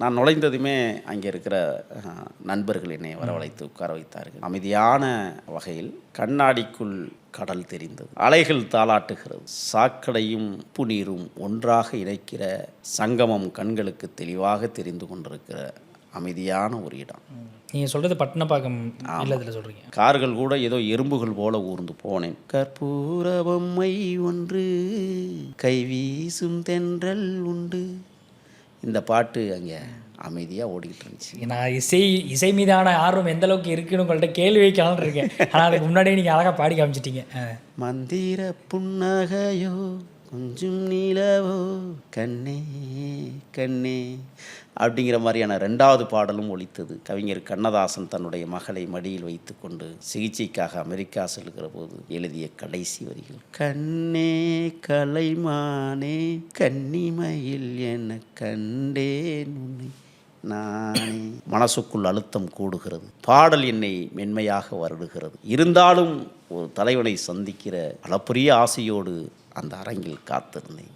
நான் நுழைந்ததுமே அங்கே இருக்கிற நண்பர்கள் என்னை வரவழைத்து உட்கார வைத்தார்கள். அமைதியான வகையில் கண்ணாடிக்குள் கடல் தெரிந்தது. அலைகள் தாளாட்டுகிறது. சாக்கடையும் உப்பு நீரும் ஒன்றாக இணைக்கிற சங்கமம் கண்களுக்கு தெளிவாக தெரிந்து கொண்டிருக்கிற அமைதியான ஒரு இடம். நீங்கள் சொல்கிறது பட்டினப்பாக்கம் இல்லத்தில் சொல்கிறீங்க. கார்கள் கூட ஏதோ எறும்புகள் போல ஊர்ந்து போனேன். கற்பூர பொம்மை ஒன்று கைவீசும் தென்றல் உண்டு. இந்த பாட்டு அங்கே அமைதியாக ஓடிக்கிட்டு இருந்துச்சு. நான் இசை மீதான ஆர்வம் எந்த அளவுக்கு இருக்குன்னு உங்கள்கிட்ட கேள்வி வைக்கலான்னு இருக்கேன். ஆனால் அதுக்கு முன்னாடியே நீங்கள் அழகாக பாடி காமிச்சிட்டீங்க. மந்திர புன்னகையோ கொஞ்சம் நிலவோ கண்ணே கண்ணே அப்படிங்கிற மாதிரியான ரெண்டாவது பாடலும் ஒலித்தது. கவிஞர் கண்ணதாசன் தன்னுடைய மகளை மடியில் வைத்து கொண்டு சிகிச்சைக்காக அமெரிக்கா செல்கிற போது எழுதிய கடைசி வரிகள். கண்ணே கலைமானே கன்னிமையில் என கண்டேன் உன்னை நானே. மனசுக்குள் அழுத்தம் கூடுகிறது. பாடல் என்னை மென்மையாக வருடுகிறது. இருந்தாலும் ஒரு தலைவனை சந்திக்கிற அளப்பரிய ஆசையோடு அந்த அரங்கில் காத்திருந்தேன்.